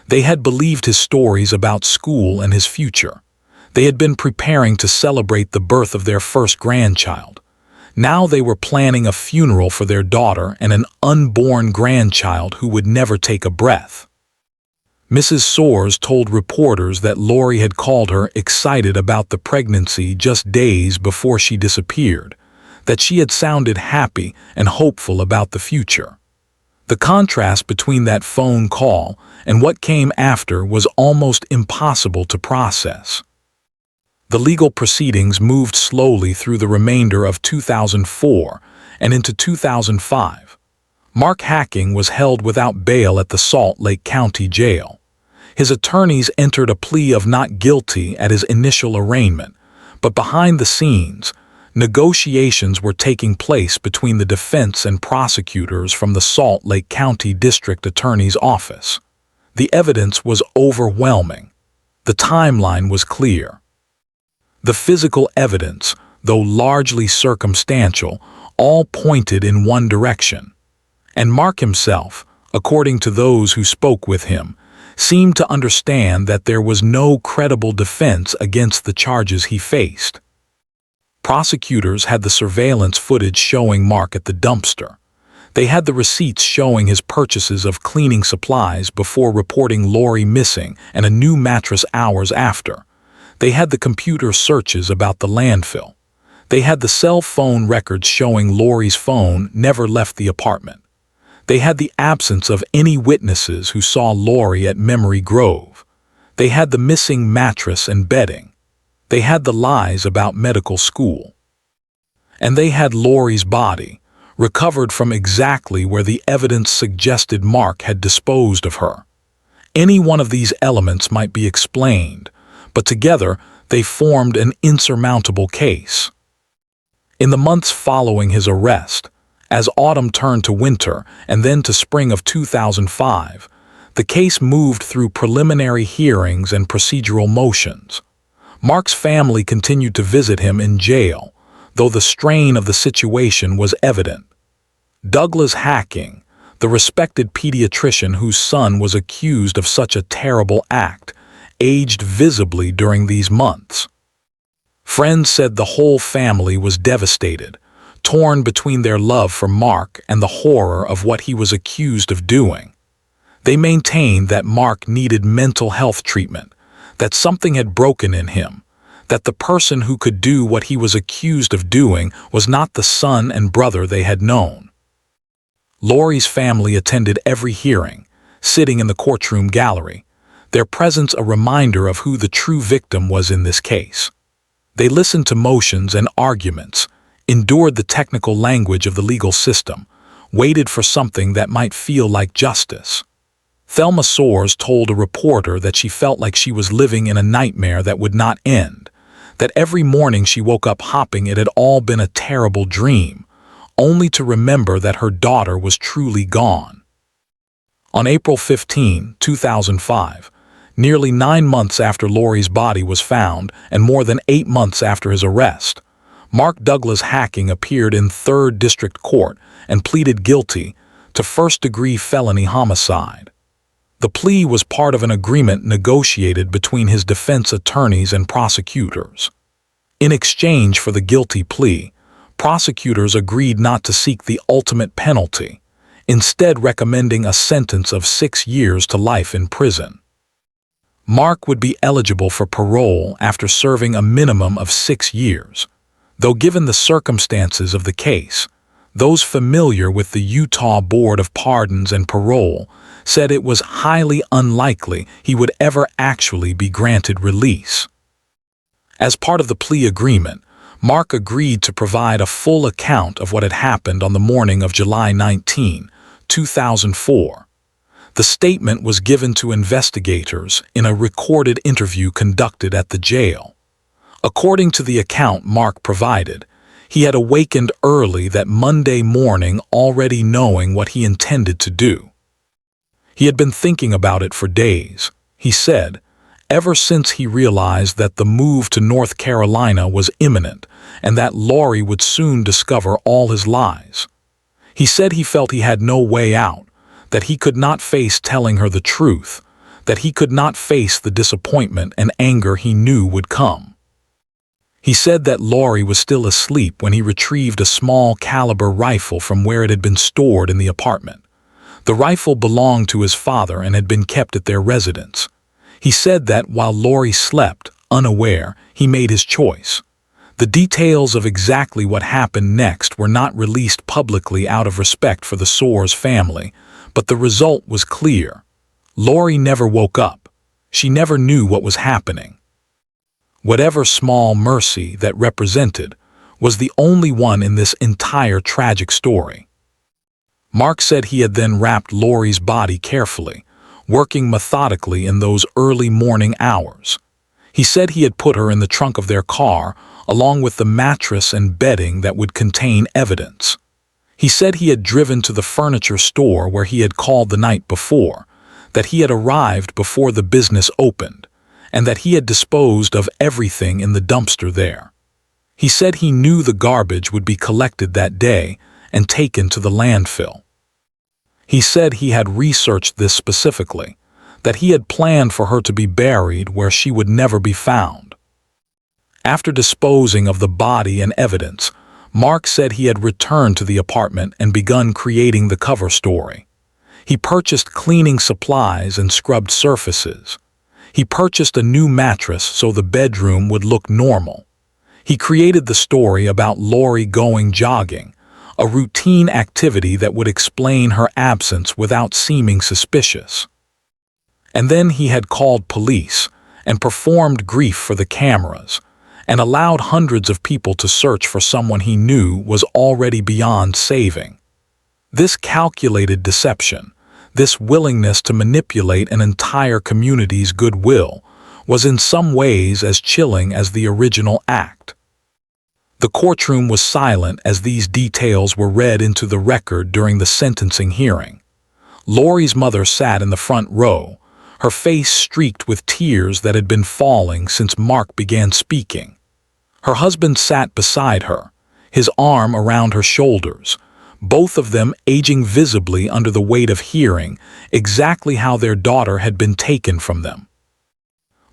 They had believed his stories about school and his future. They had been preparing to celebrate the birth of their first grandchild. Now they were planning a funeral for their daughter and an unborn grandchild who would never take a breath. Mrs. Soares told reporters that Lori had called her excited about the pregnancy just days before she disappeared, that she had sounded happy and hopeful about the future. The contrast between that phone call and what came after was almost impossible to process. The legal proceedings moved slowly through the remainder of 2004 and into 2005. Mark Hacking was held without bail at the Salt Lake County Jail. His attorneys entered a plea of not guilty at his initial arraignment, but behind the scenes, negotiations were taking place between the defense and prosecutors from the Salt Lake County District Attorney's Office. The evidence was overwhelming. The timeline was clear. The physical evidence, though largely circumstantial, all pointed in one direction. And Mark himself, according to those who spoke with him, seemed to understand that there was no credible defense against the charges he faced. Prosecutors had the surveillance footage showing Mark at the dumpster. They had the receipts showing his purchases of cleaning supplies before reporting Lori missing and a new mattress hours after. They had the computer searches about the landfill. They had the cell phone records showing Lori's phone never left the apartment. They had the absence of any witnesses who saw Lori at Memory Grove. They had the missing mattress and bedding. They had the lies about medical school. And they had Lori's body, recovered from exactly where the evidence suggested Mark had disposed of her. Any one of these elements might be explained, but together they formed an insurmountable case. In the months following his arrest, as autumn turned to winter and then to spring of 2005, the case moved through preliminary hearings and procedural motions. Mark's family continued to visit him in jail, though the strain of the situation was evident. Douglas Hacking, the respected pediatrician whose son was accused of such a terrible act, aged visibly during these months. Friends said the whole family was devastated, torn between their love for Mark and the horror of what he was accused of doing. They maintained that Mark needed mental health treatment, that something had broken in him, that the person who could do what he was accused of doing was not the son and brother they had known. Lori's family attended every hearing, sitting in the courtroom gallery, their presence a reminder of who the true victim was in this case. They listened to motions and arguments, endured the technical language of the legal system, waited for something that might feel like justice. Thelma Soares told a reporter that she felt like she was living in a nightmare that would not end, that every morning she woke up hoping it had all been a terrible dream, only to remember that her daughter was truly gone. On April 15, 2005, nearly 9 months after Lori's body was found and more than 8 months after his arrest, Mark Douglas Hacking appeared in 3rd District Court and pleaded guilty to first-degree felony homicide. The plea was part of an agreement negotiated between his defense attorneys and prosecutors. In exchange for the guilty plea, prosecutors agreed not to seek the ultimate penalty, instead recommending a sentence of 6 years to life in prison. Mark would be eligible for parole after serving a minimum of 6 years, though given the circumstances of the case, those familiar with the Utah Board of Pardons and Parole said it was highly unlikely he would ever actually be granted release. As part of the plea agreement, Mark agreed to provide a full account of what had happened on the morning of July 19, 2004. The statement was given to investigators in a recorded interview conducted at the jail. According to the account Mark provided, he had awakened early that Monday morning already knowing what he intended to do. He had been thinking about it for days, he said, ever since he realized that the move to North Carolina was imminent and that Lori would soon discover all his lies. He said he felt he had no way out, that he could not face telling her the truth, that he could not face the disappointment and anger he knew would come. He said that Lori was still asleep when he retrieved a small caliber rifle from where it had been stored in the apartment. The rifle belonged to his father and had been kept at their residence. He said that while Lori slept, unaware, he made his choice. The details of exactly what happened next were not released publicly out of respect for the Soares family, but the result was clear. Lori never woke up. She never knew what was happening. Whatever small mercy that represented was the only one in this entire tragic story. Mark said he had then wrapped Lori's body carefully, working methodically in those early morning hours. He said he had put her in the trunk of their car, along with the mattress and bedding that would contain evidence. He said he had driven to the furniture store where he had called the night before, that he had arrived before the business opened, and that he had disposed of everything in the dumpster there. He said he knew the garbage would be collected that day and taken to the landfill. He said he had researched this specifically, that he had planned for her to be buried where she would never be found. After disposing of the body and evidence, Mark said he had returned to the apartment and begun creating the cover story. He purchased cleaning supplies and scrubbed surfaces. He purchased a new mattress so the bedroom would look normal. He created the story about Lori going jogging, a routine activity that would explain her absence without seeming suspicious. And then he had called police and performed grief for the cameras and allowed hundreds of people to search for someone he knew was already beyond saving. This calculated deception, this willingness to manipulate an entire community's goodwill, was in some ways as chilling as the original act. The courtroom was silent as these details were read into the record during the sentencing hearing. Lori's mother sat in the front row, her face streaked with tears that had been falling since Mark began speaking. Her husband sat beside her, his arm around her shoulders, both of them aging visibly under the weight of hearing exactly how their daughter had been taken from them.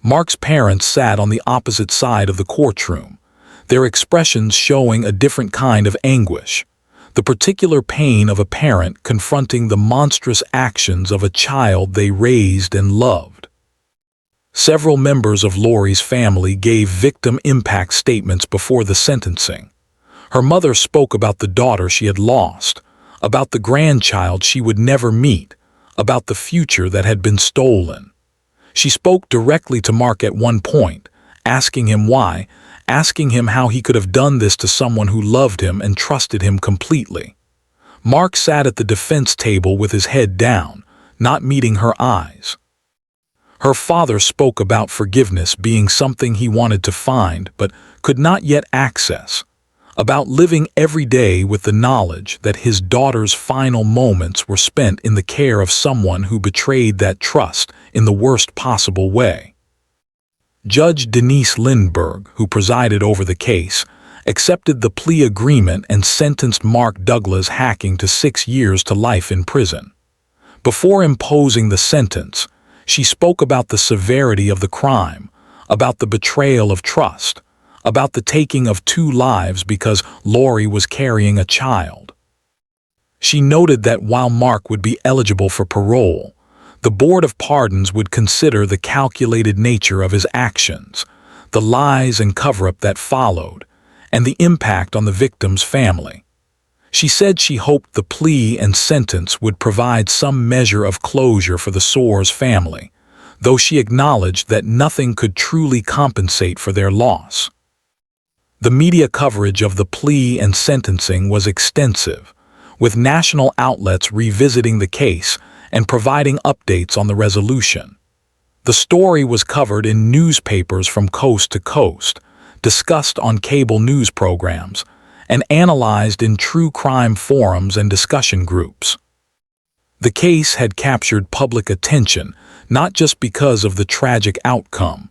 Mark's parents sat on the opposite side of the courtroom, their expressions showing a different kind of anguish, the particular pain of a parent confronting the monstrous actions of a child they raised and loved. Several members of Lori's family gave victim impact statements before the sentencing. Her mother spoke about the daughter she had lost, about the grandchild she would never meet, about the future that had been stolen. She spoke directly to Mark at one point, asking him why, asking him how he could have done this to someone who loved him and trusted him completely. Mark sat at the defense table with his head down, not meeting her eyes. Her father spoke about forgiveness being something he wanted to find but could not yet access, about living every day with the knowledge that his daughter's final moments were spent in the care of someone who betrayed that trust in the worst possible way. Judge Denise Lindbergh, who presided over the case, accepted the plea agreement and sentenced Mark Douglas Hacking to 6 years to life in prison. Before imposing the sentence, she spoke about the severity of the crime, about the betrayal of trust, about the taking of 2 lives because Lori was carrying a child. She noted that while Mark would be eligible for parole, the Board of Pardons would consider the calculated nature of his actions, the lies and cover-up that followed, and the impact on the victim's family. She said she hoped the plea and sentence would provide some measure of closure for the Soares family, though she acknowledged that nothing could truly compensate for their loss. The media coverage of the plea and sentencing was extensive, with national outlets revisiting the case and providing updates on the resolution. The story was covered in newspapers from coast to coast, discussed on cable news programs, and analyzed in true crime forums and discussion groups. The case had captured public attention not just because of the tragic outcome,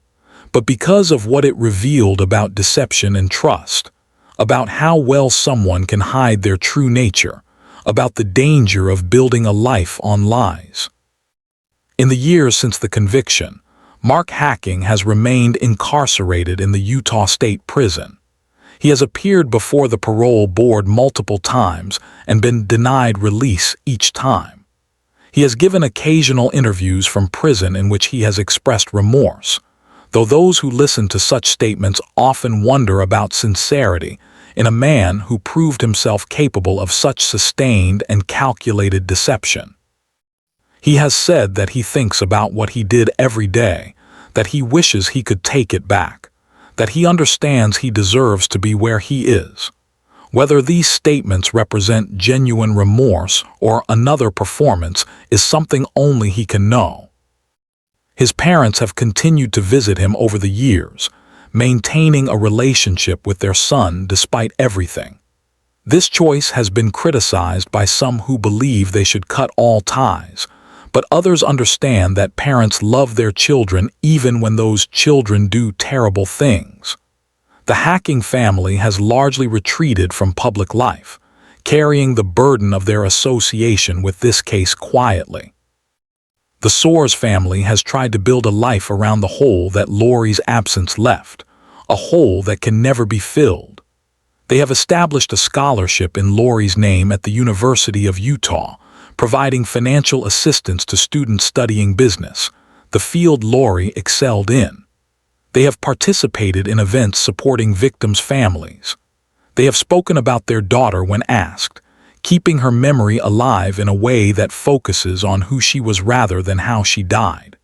but because of what it revealed about deception and trust, about how well someone can hide their true nature, about the danger of building a life on lies. In the years since the conviction, Mark Hacking has remained incarcerated in the Utah State Prison. He has appeared before the parole board multiple times and been denied release each time. He has given occasional interviews from prison in which he has expressed remorse, though those who listen to such statements often wonder about sincerity in a man who proved himself capable of such sustained and calculated deception. He has said that he thinks about what he did every day, that he wishes he could take it back, that he understands he deserves to be where he is. Whether these statements represent genuine remorse or another performance is something only he can know. His parents have continued to visit him over the years, maintaining a relationship with their son despite everything. This choice has been criticized by some who believe they should cut all ties, but others understand that parents love their children even when those children do terrible things. The Hacking family has largely retreated from public life, carrying the burden of their association with this case quietly. The Soares family has tried to build a life around the hole that Lori's absence left, a hole that can never be filled. They have established a scholarship in Lori's name at the University of Utah, providing financial assistance to students studying business, the field Lori excelled in. They have participated in events supporting victims' families. They have spoken about their daughter when asked, keeping her memory alive in a way that focuses on who she was rather than how she died.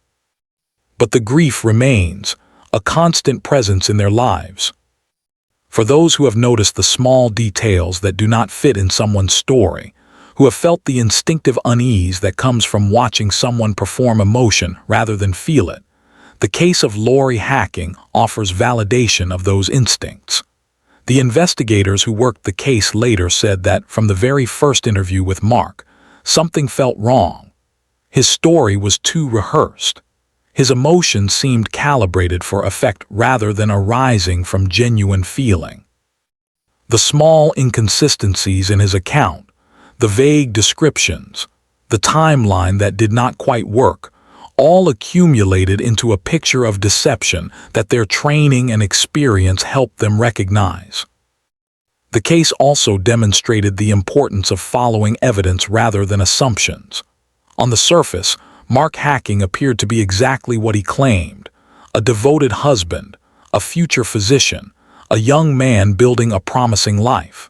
But the grief remains, a constant presence in their lives. For those who have noticed the small details that do not fit in someone's story, who have felt the instinctive unease that comes from watching someone perform emotion rather than feel it, the case of Lori Hacking offers validation of those instincts. The investigators who worked the case later said that from the very first interview with Mark, something felt wrong. His story was too rehearsed. His emotions seemed calibrated for effect rather than arising from genuine feeling. The small inconsistencies in his account, the vague descriptions, the timeline that did not quite work, all accumulated into a picture of deception that their training and experience helped them recognize. The case also demonstrated the importance of following evidence rather than assumptions. On the surface, Mark Hacking appeared to be exactly what he claimed: a devoted husband, a future physician, a young man building a promising life.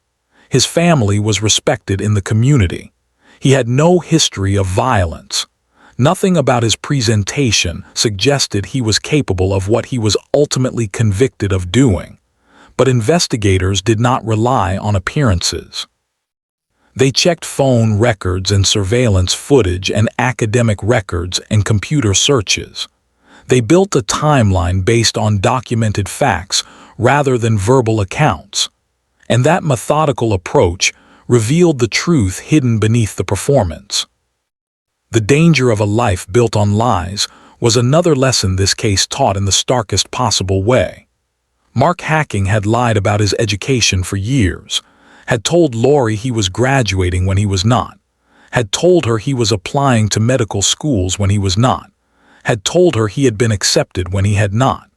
His family was respected in the community. He had no history of violence. Nothing about his presentation suggested he was capable of what he was ultimately convicted of doing, but investigators did not rely on appearances. They checked phone records and surveillance footage and academic records and computer searches. They built a timeline based on documented facts rather than verbal accounts, and that methodical approach revealed the truth hidden beneath the performance. The danger of a life built on lies was another lesson this case taught in the starkest possible way. Mark Hacking had lied about his education for years, had told Lori he was graduating when he was not, had told her he was applying to medical schools when he was not, had told her he had been accepted when he had not.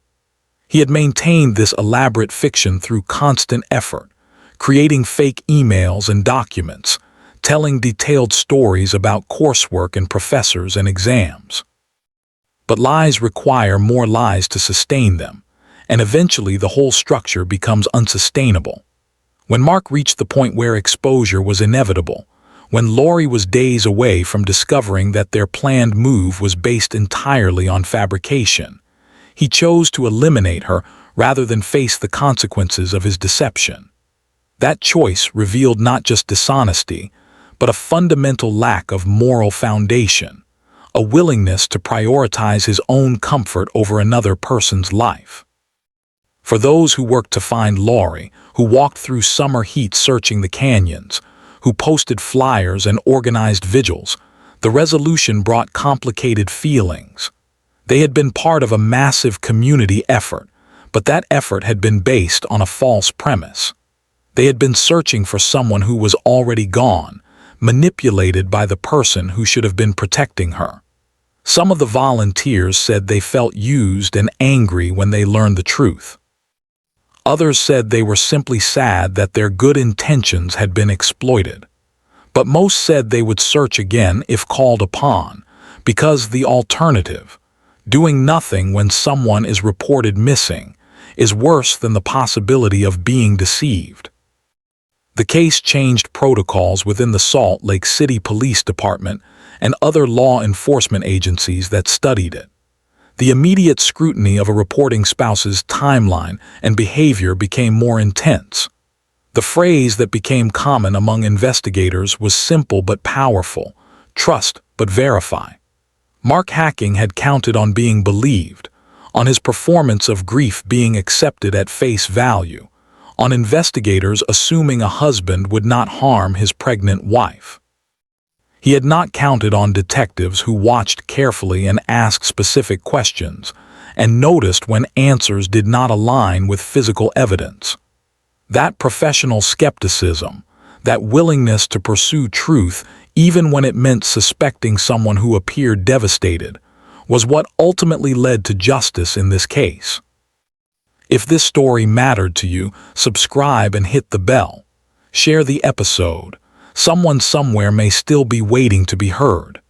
He had maintained this elaborate fiction through constant effort, creating fake emails and documents, telling detailed stories about coursework and professors and exams. But lies require more lies to sustain them, and eventually the whole structure becomes unsustainable. When Mark reached the point where exposure was inevitable, when Lori was days away from discovering that their planned move was based entirely on fabrication, he chose to eliminate her rather than face the consequences of his deception. That choice revealed not just dishonesty, but a fundamental lack of moral foundation, a willingness to prioritize his own comfort over another person's life. For those who worked to find Lori, who walked through summer heat searching the canyons, who posted flyers and organized vigils, the resolution brought complicated feelings. They had been part of a massive community effort, but that effort had been based on a false premise. They had been searching for someone who was already gone, manipulated by the person who should have been protecting her. Some of the volunteers said they felt used and angry when they learned the truth. Others said they were simply sad that their good intentions had been exploited. But most said they would search again if called upon, because the alternative, doing nothing when someone is reported missing, is worse than the possibility of being deceived. The case changed protocols within the Salt Lake City Police Department and other law enforcement agencies that studied it. The immediate scrutiny of a reporting spouse's timeline and behavior became more intense. The phrase that became common among investigators was simple but powerful: trust but verify. Mark Hacking had counted on being believed, on his performance of grief being accepted at face value, on investigators assuming a husband would not harm his pregnant wife. He had not counted on detectives who watched carefully and asked specific questions, and noticed when answers did not align with physical evidence. That professional skepticism, that willingness to pursue truth even when it meant suspecting someone who appeared devastated, was what ultimately led to justice in this case. If this story mattered to you, subscribe and hit the bell. Share the episode. Someone somewhere may still be waiting to be heard.